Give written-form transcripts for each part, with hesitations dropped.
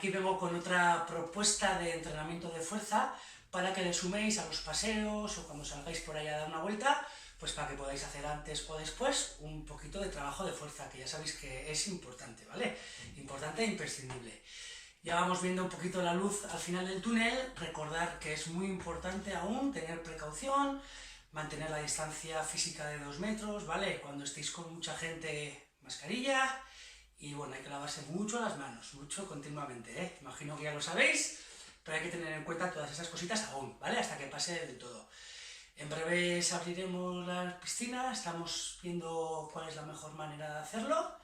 Aquí vengo con otra propuesta de entrenamiento de fuerza para que le suméis a los paseos o cuando salgáis por ahí a dar una vuelta, pues para que podáis hacer antes o después un poquito de trabajo de fuerza, que ya sabéis que es importante, ¿vale? Importante e imprescindible. Ya vamos viendo un poquito la luz al final del túnel. Recordar que es muy importante aún tener precaución, mantener la distancia física de 2 metros, ¿vale? Cuando estéis con mucha gente, mascarilla. Y bueno, hay que lavarse mucho las manos, mucho continuamente, ¿eh? Imagino que ya lo sabéis, pero hay que tener en cuenta todas esas cositas aún, ¿vale? Hasta que pase del todo. En breve abriremos las piscinas, estamos viendo cuál es la mejor manera de hacerlo.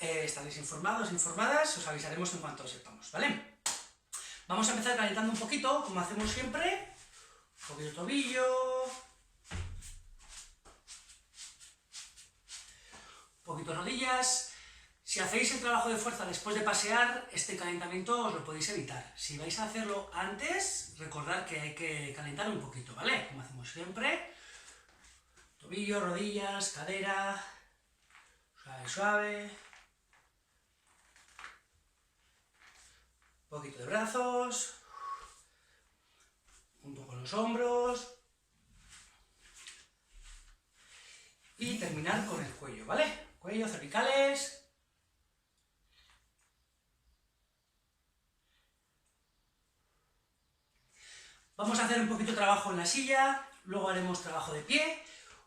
Estaréis informados, informadas, os avisaremos en cuanto lo sepamos, ¿vale? Vamos a empezar calentando un poquito, como hacemos siempre. Un poquito de tobillo. Un poquito de rodillas. Si hacéis el trabajo de fuerza después de pasear, este calentamiento os lo podéis evitar. Si vais a hacerlo antes, recordad que hay que calentar un poquito, ¿vale? Como hacemos siempre. Tobillo, rodillas, cadera. Suave, suave. Un poquito de brazos. Un poco los hombros. Y terminar con el cuello, ¿vale? Cuello, cervicales. Vamos a hacer un poquito de trabajo en la silla, luego haremos trabajo de pie,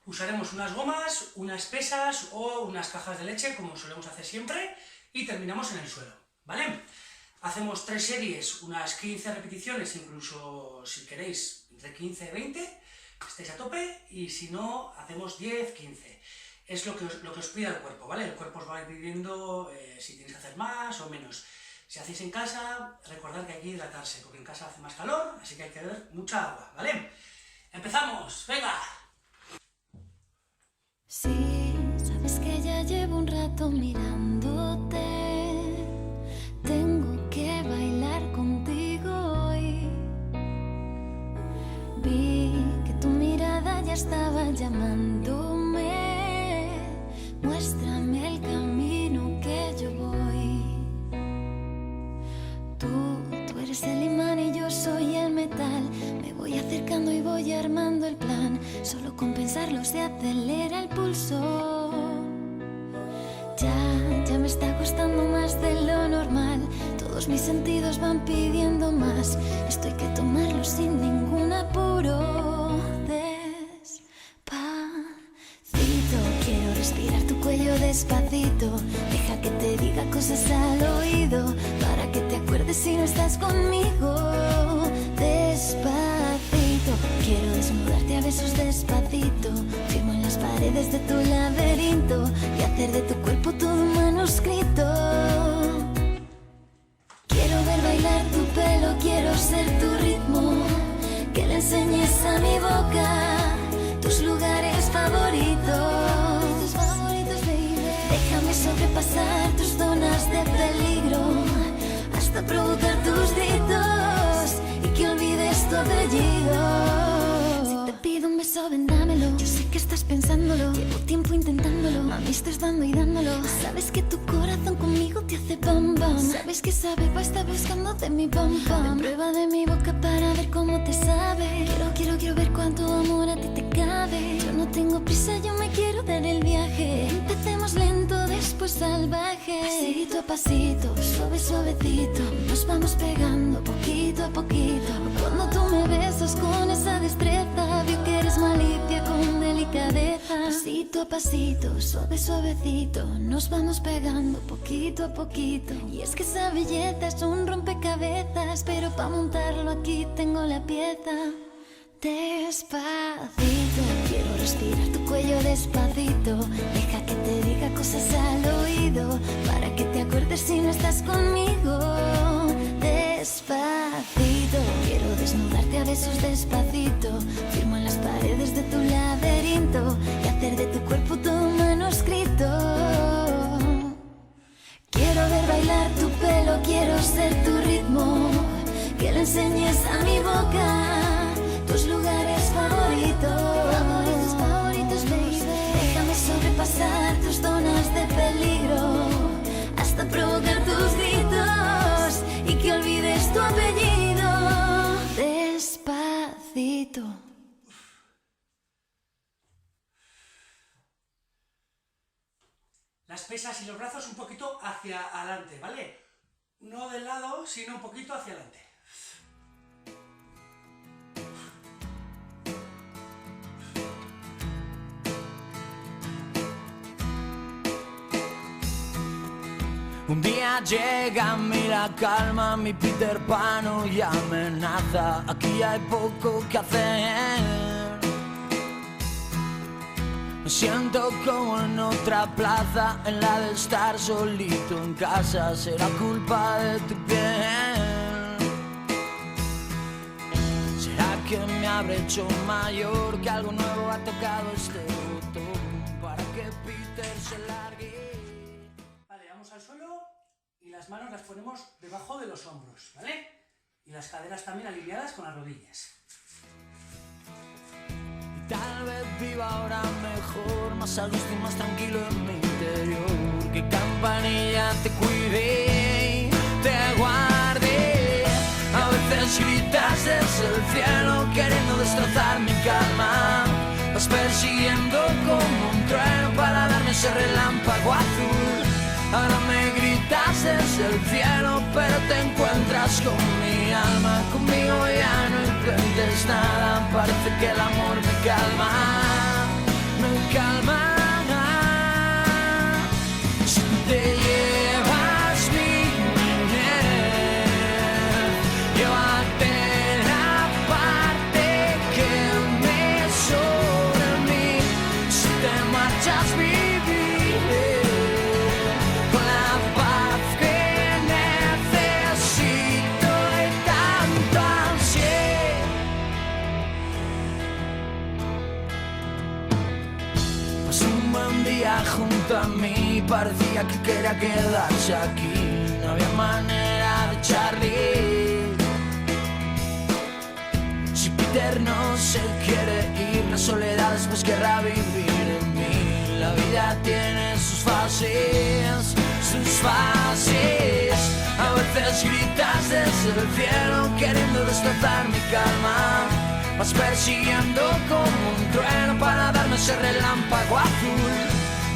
usaremos unas gomas, unas pesas o unas cajas de leche, como solemos hacer siempre, y terminamos en el suelo, ¿vale? Hacemos 3 series, unas 15 repeticiones, incluso si queréis entre 15 y 20, estáis a tope, y si no, hacemos 10, 15. Es lo que os pida el cuerpo, ¿vale? El cuerpo os va a ir pidiendo si tenéis que hacer más o menos. Si hacéis en casa, recordad que hay que hidratarse, porque en casa hace más calor, así que hay que beber mucha agua, ¿vale? ¡Empezamos! ¡Venga! Sí, sabes que ya llevo un rato mirándote. Tengo que bailar contigo hoy. Vi que tu mirada ya estaba llamándome. Muéstrame el camino que yo voy. Tú eres el imán y yo soy el metal. Me voy acercando y voy armando el plan. Solo con pensarlo se acelera el pulso. Ya me está costando más de lo normal. Todos mis sentidos van pidiendo más. Esto hay que tomarlo sin ningún apuro. Despacito, quiero respirar tu cuello despacito. Deja que te diga cosas al oído, para que te acuerdes si no estás conmigo. Despacito, quiero desnudarte a besos despacito. Firmo en las paredes de tu laberinto y hacer de tu cuerpo todo un manuscrito. Quiero ver bailar tu pelo, quiero ser tu ritmo. Que le enseñes a mi boca tus lugares favoritos. Déjame sobrepasar tus zonas de peligro hasta provocar tus gritos y que olvides tu apellido. Si te pido un beso, ven, dámelo. Yo sé que estás pensándolo, llevo tiempo intentándolo. Mami, estás dando y dándolo. Sabes que tu corazón conmigo te hace bam bam. Sabes que esa beba está buscando de mi bam bam. Ven, prueba de mi boca para ver cómo te sabe. Quiero ver cuánto amor a ti te cabe. Yo no tengo prisa, yo me quiero dar el viaje. Empecemos lento, después salvaje. Pasito a pasito, suave, suavecito. Nos vamos pegando poquito a poquito. Cuando tú me besas con esa destreza, veo que eres malicia con delicadeza. Pasito a pasito, suave, suavecito. Nos vamos pegando poquito a poquito. Y es que esa belleza es un rompecabezas, pero para montarlo aquí tengo la pieza. Despacito, quiero respirar tu cuello despacito. Deja que te diga cosas al oído, para que te acuerdes si no estás conmigo. Despacito, quiero desnudarte a besos despacito. Firmo en las paredes de tu laberinto y hacer de tu cuerpo todo un manuscrito. Quiero ver bailar tu pelo, quiero ser tu ritmo. Que le enseñes a mi boca tus lugares favoritos. Favoritos, baby. Déjame sobrepasar tus zonas de peligro hasta provocar tus gritos y grito. Las pesas y los brazos un poquito hacia adelante, ¿vale? No del lado, sino un poquito hacia adelante. Un día llega a mí la calma, mi Peter Pan y amenaza. Aquí hay poco que hacer. Me siento como en otra plaza, en la de estar solito en casa. Será culpa de tu piel. ¿Será que me habré hecho mayor, que algo nuevo ha tocado este botón para que Peter se largue? Vale, vamos al suelo y las manos las ponemos debajo de los hombros, ¿vale? Y las caderas también alineadas con las rodillas. Tal vez viva ahora mejor, más a gusto y más tranquilo en mi interior. Que Campanilla te cuide, te guarde. A veces gritas desde el cielo queriendo destrozar mi calma. Vas persiguiendo como un trueno para darme ese relámpago azul. Ahora me gritas desde el cielo, pero te encuentras con mi alma. Conmigo ya no intentes nada, parece que el amor me calma, me calma. Si te llevas mi niñez, llévate la parte que me sobra a mí. Si te marchas viviré con la paz que necesito y tanto ansié. Pasó un buen día junto a mí, parecía que quería quedarse aquí. No había manera de echarle. Si Peter no se quiere ir, la soledad después querrá vivir en mí. La vida tiene sus fases, sus fases. A veces gritas desde el cielo queriendo destrozar mi calma. Vas persiguiendo como un trueno para darme ese relámpago azul.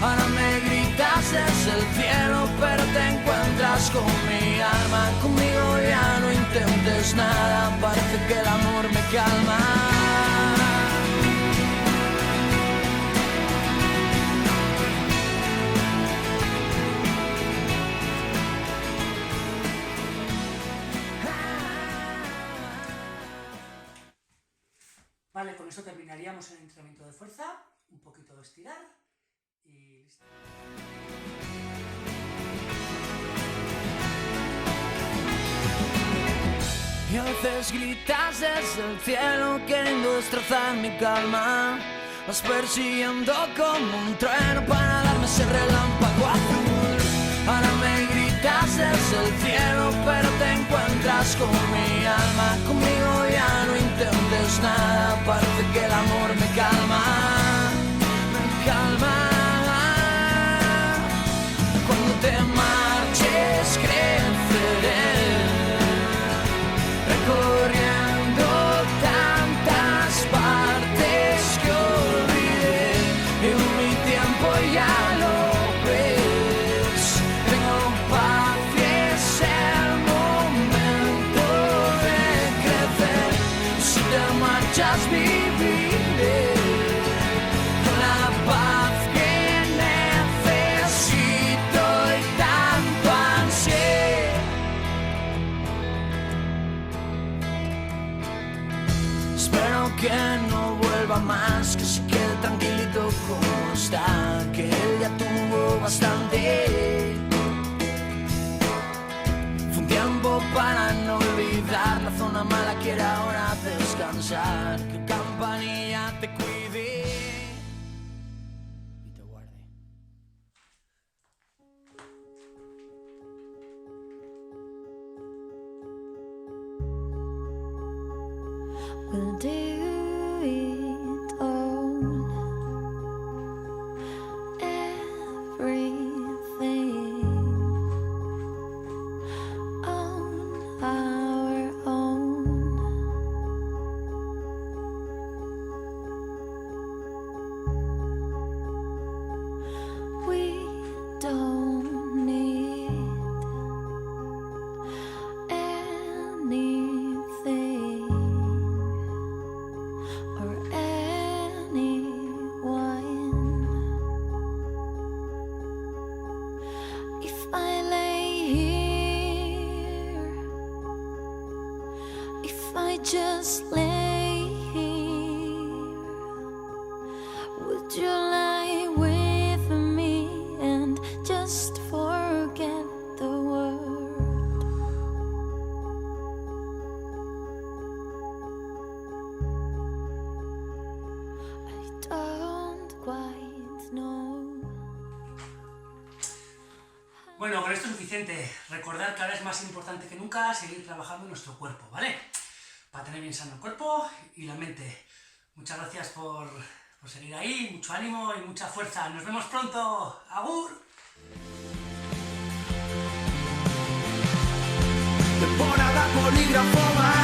Ahora me gritas desde el cielo, pero te encuentras con mi alma. Conmigo ya no intentes nada, parece que el amor me calma. Vale, con esto terminaríamos el entrenamiento de fuerza, un poquito de estirar y listo. Y a veces gritas desde el cielo queriendo destrozar mi calma. Vas persiguiendo como un trueno para darme ese relámpago azul. Ahora me gritas desde el cielo, pero te encuentras con mi alma. Conmigo ya no intentes nada, parece que el amor me calma, me calma. Cuando te marches creceré, recorriendo tantas partes que olvidé. Y mi tiempo ya lo ves, tengo paz y es el momento de crecer. Si te marchas viviré con la paz que necesito y tanto ansié. Espero que no vuelva más, que se quede tranquilito como está, que él ya tuvo bastante. Fue un tiempo para no olvidar, la zona mala quiere ahora descansar. Que Campanilla te cuide y te guarde. We'll do it all, everything on our own. if I just lay here? Would you lie with me and just forget the world? I don't quite know. Bueno, con esto es suficiente. Recordar que ahora es más importante que nunca seguir trabajando en nuestro cuerpo, ¿vale? Para tener bien sano el cuerpo y la mente. Muchas gracias por seguir ahí, mucho ánimo y mucha fuerza. Nos vemos pronto. ¡Agur! Temporada polígrafo,